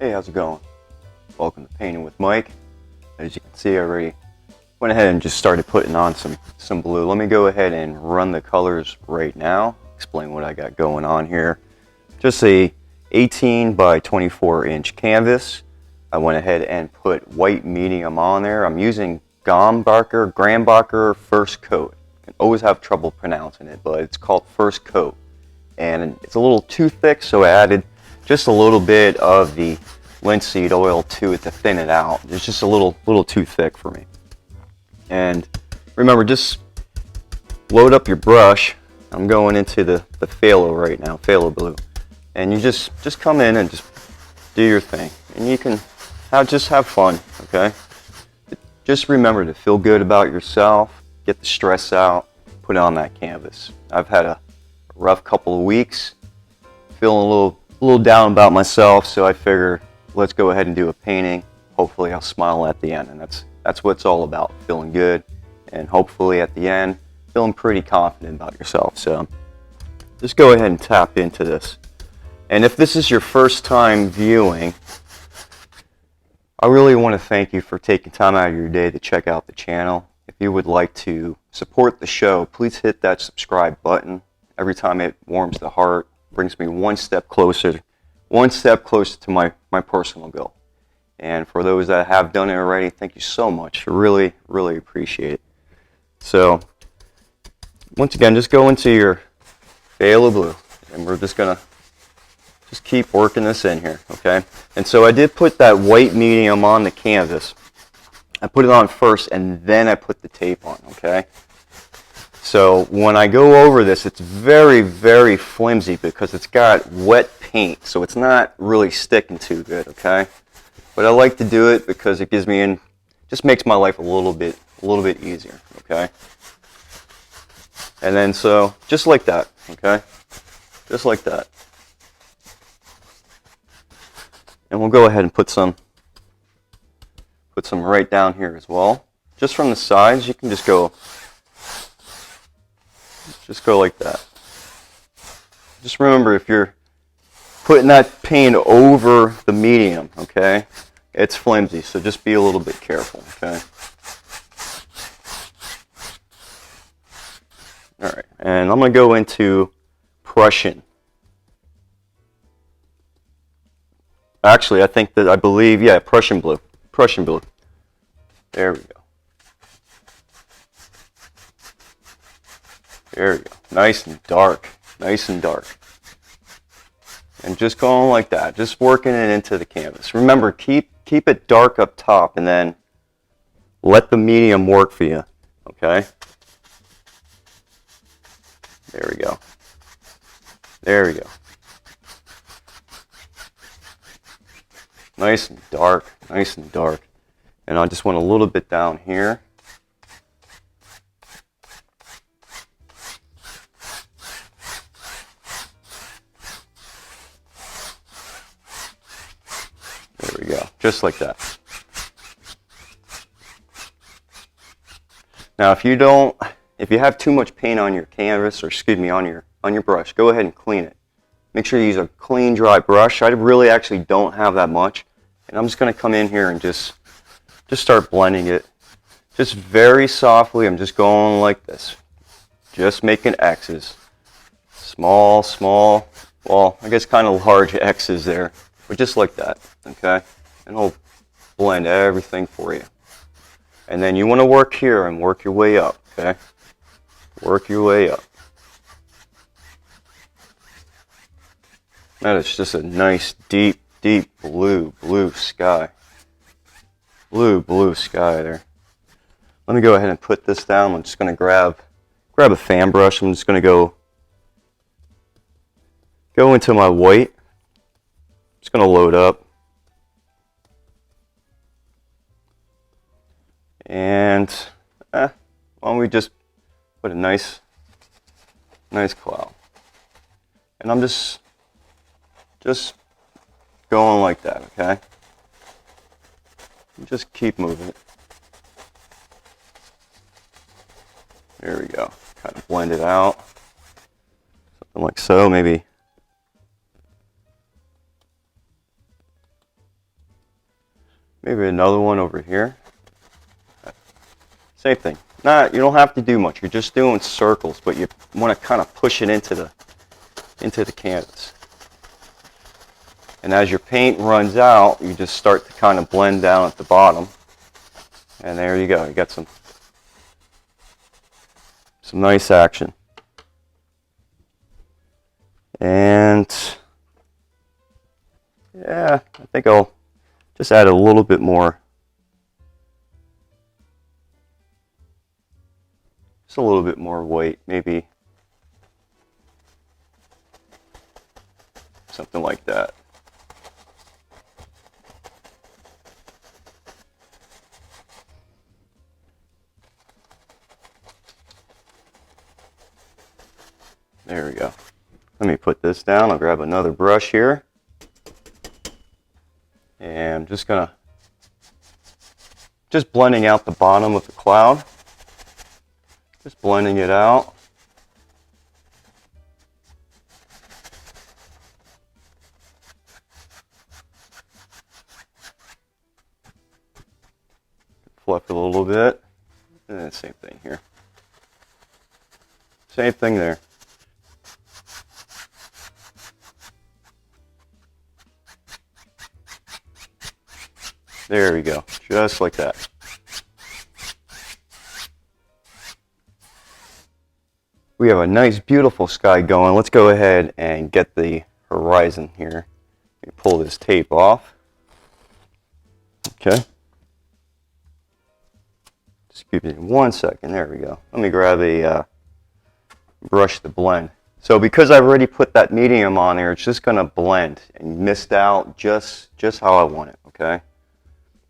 Hey, how's it going? Welcome to Painting with Mike. As you can see, I already went ahead and just started putting on some blue. Let me go ahead and run the colors right now, explain what I got going on here. Just a 18 by 24 inch canvas. I went ahead and put white medium on there. I'm using Grumbacher First Coat. I always have trouble pronouncing it, but it's called First Coat. And it's a little too thick, so I added just a little bit of the linseed oil to it to thin it out. It's just a little too thick for me. And remember, just load up your brush. I'm going into the phthalo right now, Phthalo Blue. And you just come in and just do your thing. And you can just have fun, okay? Just remember to feel good about yourself, get the stress out, put it on that canvas. I've had a rough couple of weeks, feeling a little down about myself, so I figure let's go ahead and do a painting. Hopefully I'll smile at the end, and that's what it's all about, feeling good, and hopefully at the end feeling pretty confident about yourself. So just go ahead and tap into this. And if this is your first time viewing, I really want to thank you for taking time out of your day to check out the channel. If you would like to support the show, please hit that subscribe button. Every time it warms the heart, brings me one step closer to my personal goal. And for those that have done it already, thank you so much. I really, really appreciate it. So, once again, just go into your Phthalo Blue, and we're just gonna keep working this in here, okay? And so I did put that white medium on the canvas. I put it on first, and then I put the tape on, okay? So when I go over this, it's very, very flimsy because it's got wet paint, so it's not really sticking too good, okay? But I like to do it because it just makes my life a little bit easier, okay? And then so just like that, okay? Just like that. And we'll go ahead and put some right down here as well. Just from the sides, you can just go like that. Just remember, if you're putting that paint over the medium, okay, it's flimsy, so just be a little bit careful, okay? All right, and I'm going to go into Prussian. Actually, I believe, yeah, Prussian Blue. Prussian Blue. There we go. There we go. Nice and dark. Nice and dark. And just going like that. Just working it into the canvas. Remember, keep it dark up top and then let the medium work for you. Okay? There we go. There we go. Nice and dark. Nice and dark. And I just want a little bit down here. There we go, just like that. Now, if you have too much paint on your canvas, or excuse me, on your brush, go ahead and clean it. Make sure you use a clean, dry brush. I really actually don't have that much, and I'm just going to come in here and just start blending it, just very softly. I'm just going like this, just making X's, small. Well, I guess kind of large X's there. But just like that, okay? And it'll blend everything for you. And then you want to work here and work your way up, okay? Work your way up. That is just a nice, deep blue sky. Blue sky there. Let me go ahead and put this down. I'm just going to grab a fan brush. I'm just going to go into my white. Just going to load up. And why don't we just put a nice cloud. And I'm just going like that, okay? Just keep moving it. There we go. Kind of blend it out. Something like so, maybe. Maybe another one over here. Same thing. You don't have to do much. You're just doing circles, but you want to kind of push it into the canvas. And as your paint runs out, you just start to kind of blend down at the bottom. And there you go. You got some nice action. And yeah, I think I'll just add a little bit more. Just a little bit more white, maybe something like that. There we go. Let me put this down. I'll grab another brush here. And I'm just blending out the bottom of the cloud. Just blending it out. Fluff it a little bit. And then same thing here. Same thing there. There we go. Just like that. We have a nice, beautiful sky going. Let's go ahead and get the horizon here. Let me pull this tape off. Okay. Just give me 1 second. There we go. Let me grab a brush to blend. So because I've already put that medium on there, it's just going to blend and mist out just how I want it. Okay.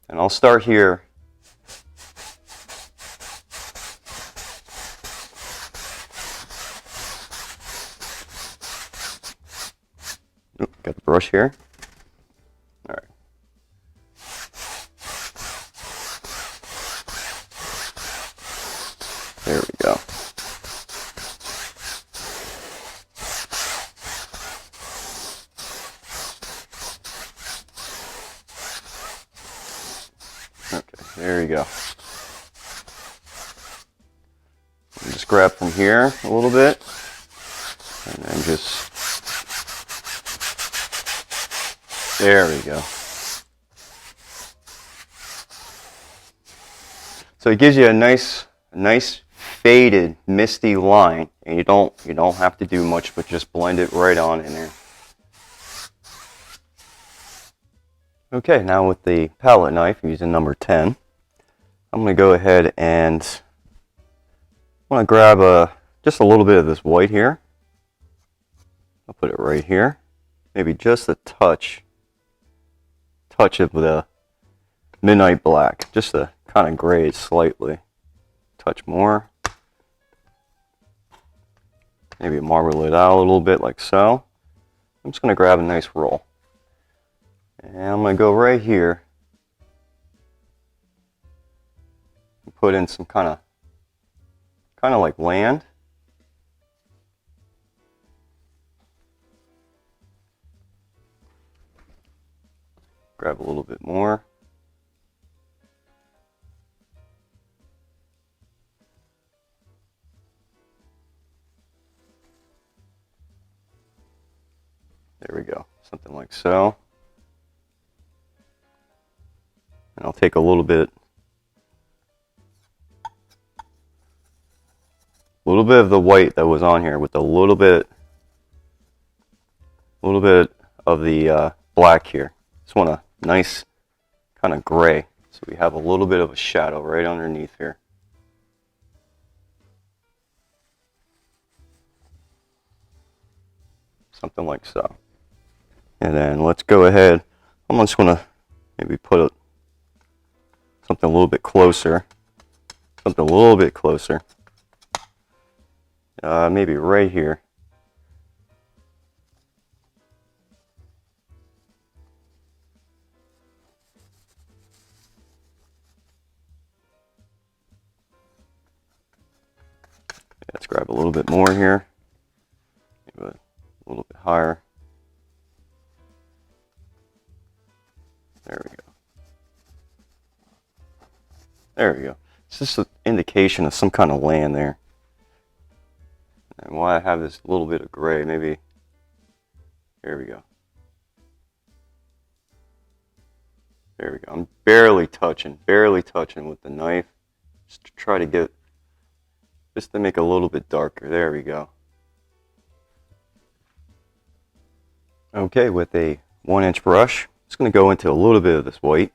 And I'll start here. Got the brush here. All right. There we go. Okay, there you go. And just grab from here a little bit, and then just. There we go. So it gives you a nice faded, misty line, and you don't have to do much, but just blend it right on in there. Okay, now with the palette knife using number 10, I'm going to go ahead and I want to grab just a little bit of this white here. I'll put it right here. Maybe just a touch of the midnight black, just to kind of gray it slightly. Touch more. Maybe marble it out a little bit like so. I'm just going to grab a nice roll. And I'm going to go right here and put in some kind of like land. Grab a little bit more. There we go, something like so. And I'll take a little bit of the white that was on here with a little bit of the black here. Just want a nice kind of gray, so we have a little bit of a shadow right underneath here. Something like so. And then let's go ahead. I'm just going to maybe put something a little bit closer. Maybe right here. Let's grab a little bit more here. Maybe a little bit higher. There we go. There we go. It's just an indication of some kind of land there. And why I have this little bit of gray, maybe. There we go. There we go. I'm barely touching with the knife. Just to try to get, just to make it a little bit darker. There we go. Okay, with a 1-inch brush, just going to go into a little bit of this white.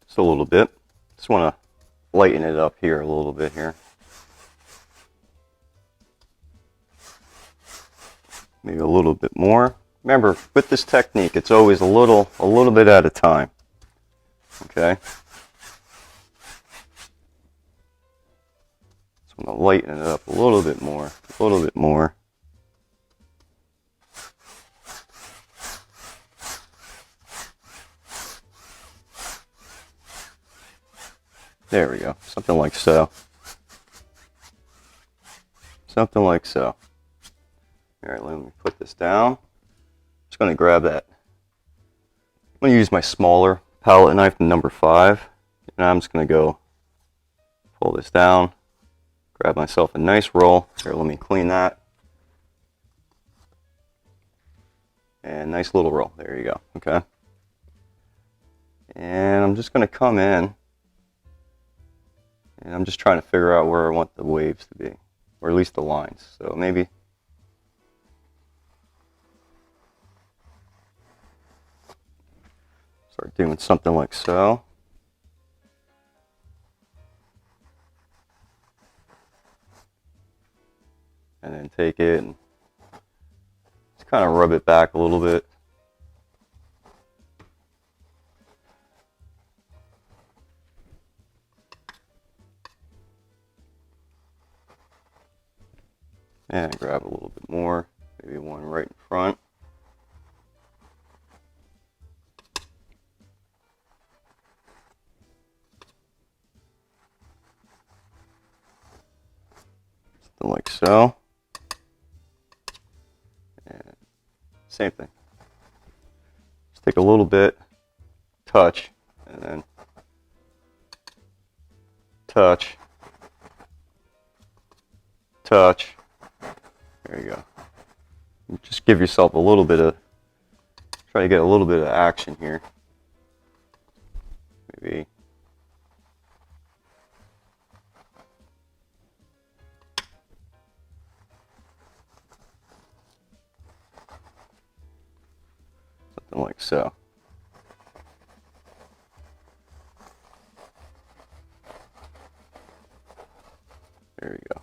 Just a little bit. Just want to lighten it up here a little bit here. Maybe a little bit more. Remember, with this technique, it's always a little bit at a time. Okay? Just want to lighten it up a little bit more. A little bit more. There we go. Something like so. Something like so. Alright, let me put this down. Just going to grab that. I'm going to use my smaller palette knife, number 5. And I'm just going to go pull this down. Grab myself a nice roll. Here, let me clean that. And nice little roll. There you go. Okay. And I'm just going to come in. And I'm just trying to figure out where I want the waves to be. Or at least the lines. So maybe start doing something like so. And then take it and just kind of rub it back a little bit. And grab a little bit more, maybe one right in front. Something like so. And same thing. Just take a little bit, touch, and then touch, touch. There you go. Just give yourself a little bit of, try to get a little bit of action here. Maybe. Something like so. There you go.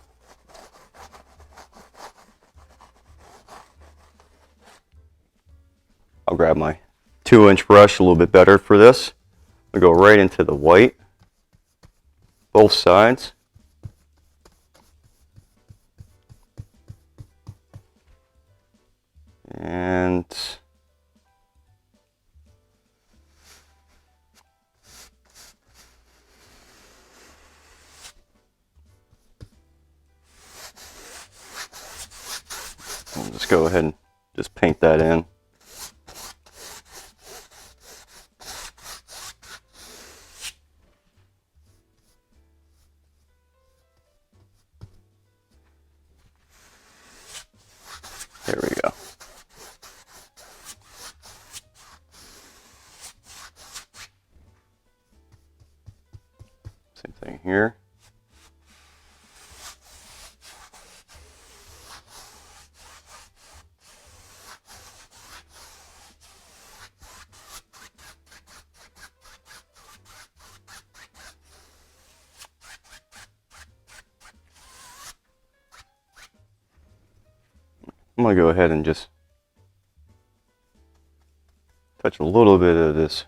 I'll grab my 2-inch brush a little bit better for this. I'll go right into the white, both sides. And I'll just go ahead and just paint that in. There we go. Same thing here. I'm going to go ahead and just touch a little bit of this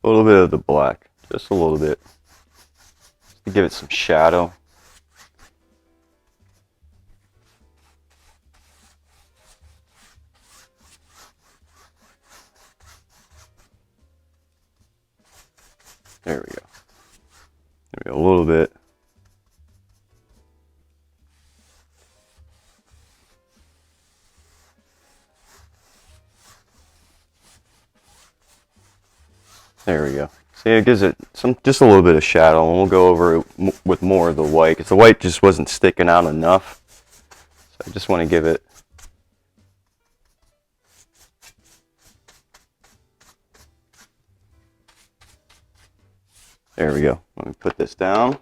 little bit of the black, just a little bit, just to give it some shadow. There we go. There we go, a little bit. There we go. See, it gives it just a little bit of shadow, and we'll go over it with more of the white, because the white just wasn't sticking out enough. So I just want to give it there we go. Let me put this down.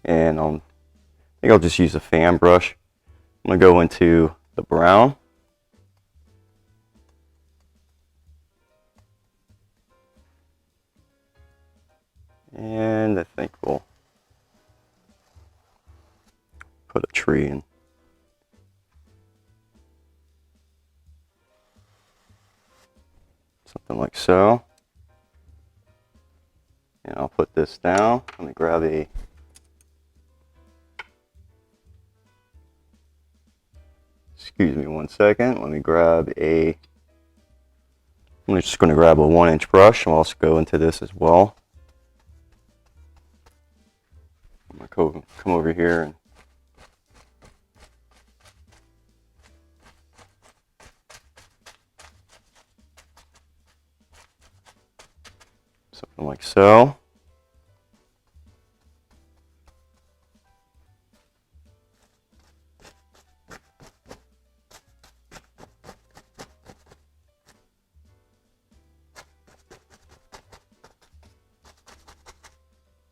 And I think I'll just use a fan brush. I'm going to go into the brown. And I think we'll put a tree in. Something like so. And I'll put this down. Let me grab a excuse me one second. Let me grab a I'm just going to grab a 1-inch brush. I'll also go into this as well. I'm going to come over here and something like so.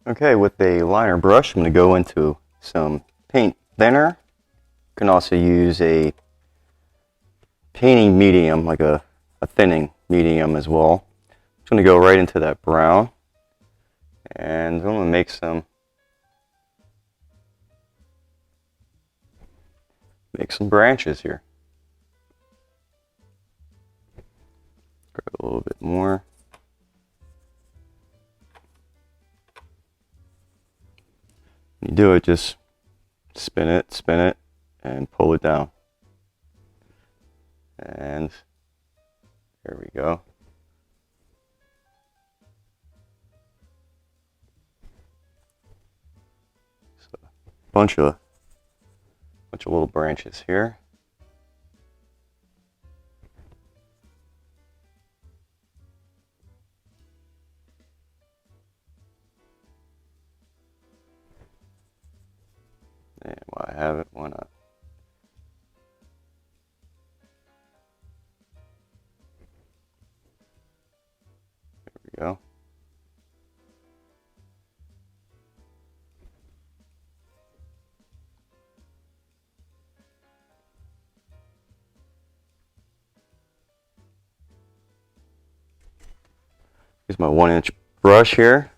Okay, with a liner brush, I'm going to go into some paint thinner. You can also use a painting medium, like a thinning medium as well. I'm just going to go right into that brown, and I'm going to make some branches here. Grab a little bit more. When you do it, just spin it, and pull it down. And there we go. So bunch of little branches here. And while I have it, why not? There we go. Use my 1-inch brush here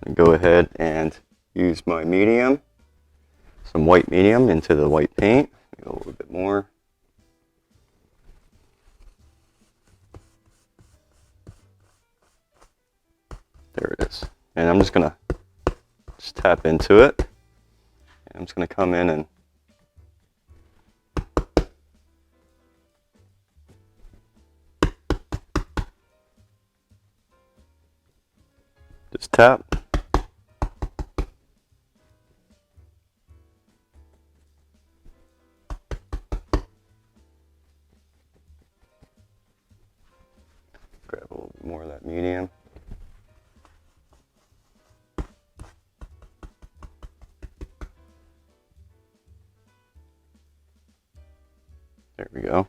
and go ahead and use my medium, some white medium into the white paint. Go a little bit more. There it is. And I'm just going to tap into it. And I'm just going to come in and just tap. Grab a little bit more of that medium. There we go.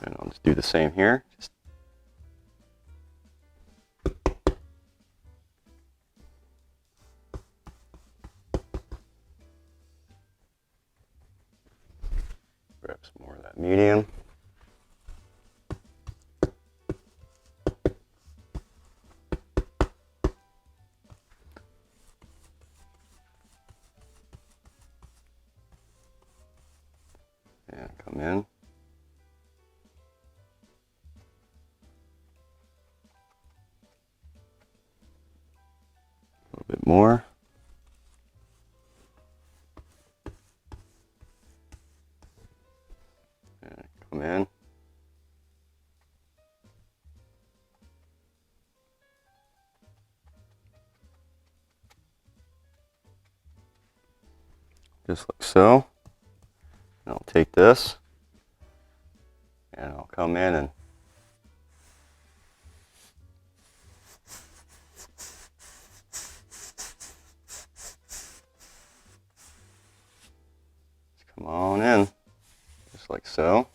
And I'll just do the same here. Grab some more of that medium. And come in. A little bit more. And come in. Just like so. And I'll take this and I'll come in and come on in, just like so.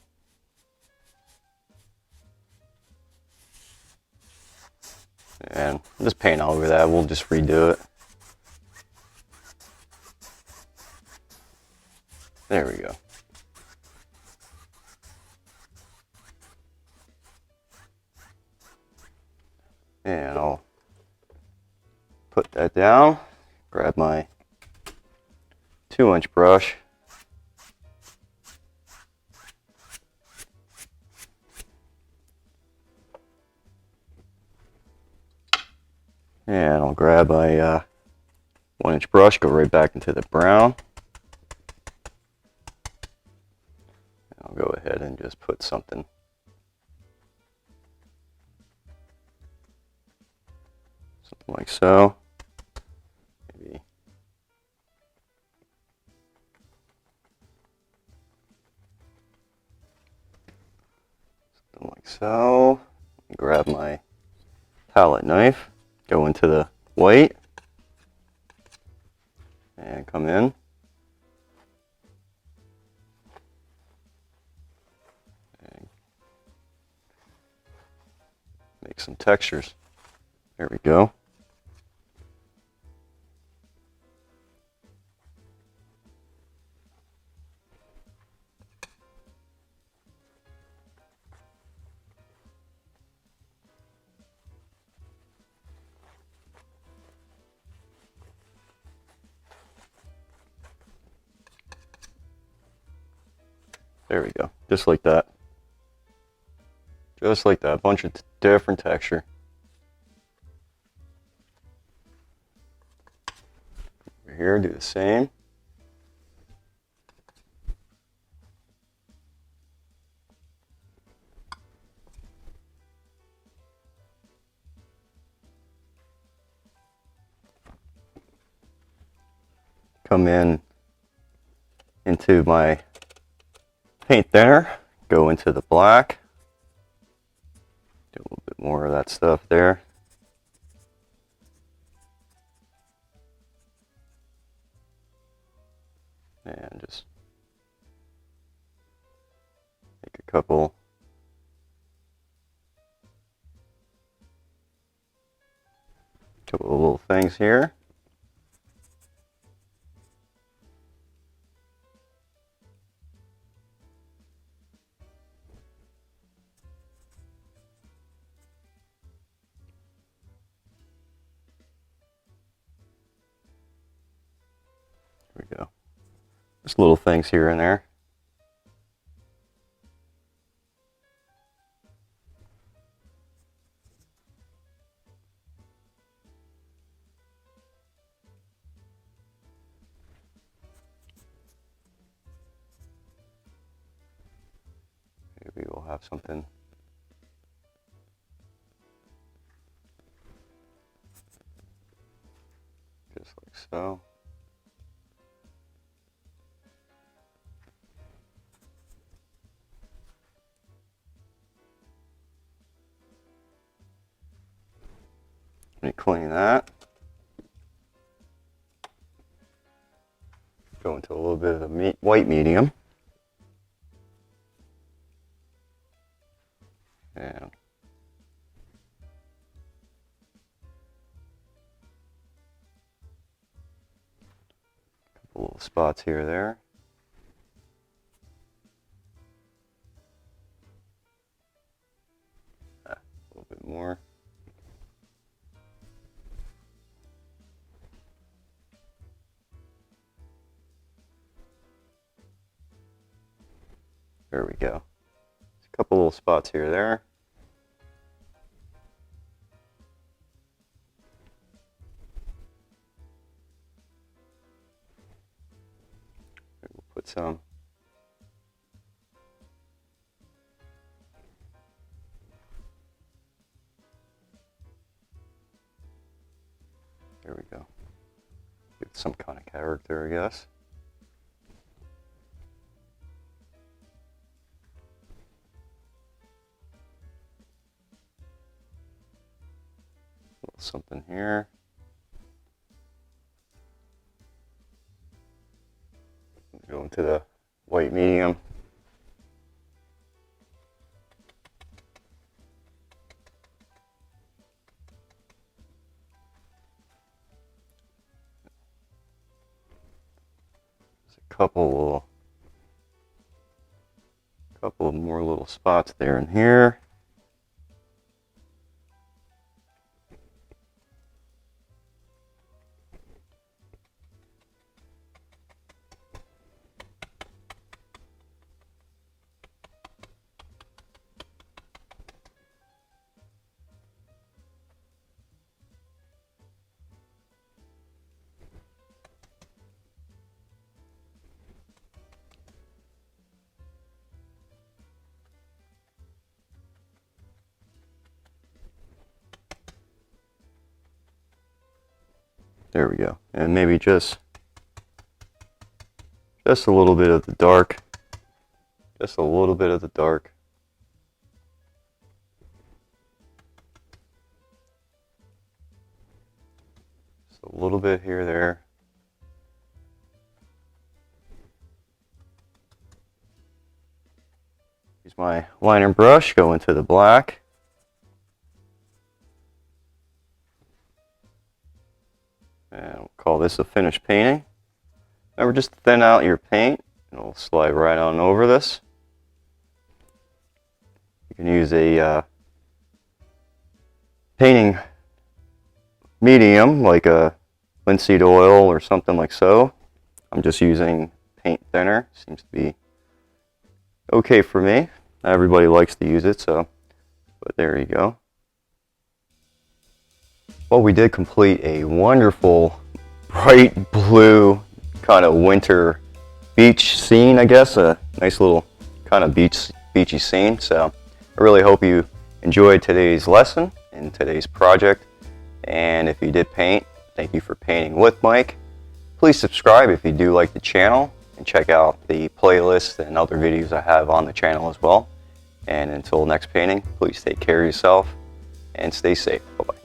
And just paint over that, we'll just redo it. There we go. And I'll put that down, grab my 2-inch brush. And I'll grab a 1-inch brush, go right back into the brown. And I'll go ahead and just put something like so. Maybe something like so. Grab my palette knife, go into the white, and come in. And make some textures. There we go. There we go, just like that. Just like that, a bunch of different texture. Over here, do the same. Come in into my paint thinner, go into the black, do a little bit more of that stuff there. And just make a couple of little things here. There we go. Just little things here and there. Maybe we'll have something just like so. Let me clean that. Go into a little bit of the white medium. And a couple little spots here or there. A little bit more. There we go. Just a couple little spots here or there. We'll put some there we go. Give it some kind of character, I guess. Something here. Go into the white medium. There's a couple of more little spots there and here. There we go. And maybe just a little bit of the dark. Just a little bit of the dark. Just a little bit here, there. Use my liner brush, go into the black. And we'll call this a finished painting. Remember, just thin out your paint, and it'll slide right on over this. You can use a painting medium, like a linseed oil or something like so. I'm just using paint thinner. Seems to be okay for me. Not everybody likes to use it, so, but there you go. Well, we did complete a wonderful bright blue kind of winter beach scene, I guess. A nice little kind of beachy scene. So I really hope you enjoyed today's lesson and today's project. And if you did paint, thank you for painting with Mike. Please subscribe if you do like the channel, and check out the playlist and other videos I have on the channel as well. And until next painting, please take care of yourself and stay safe. Bye-bye.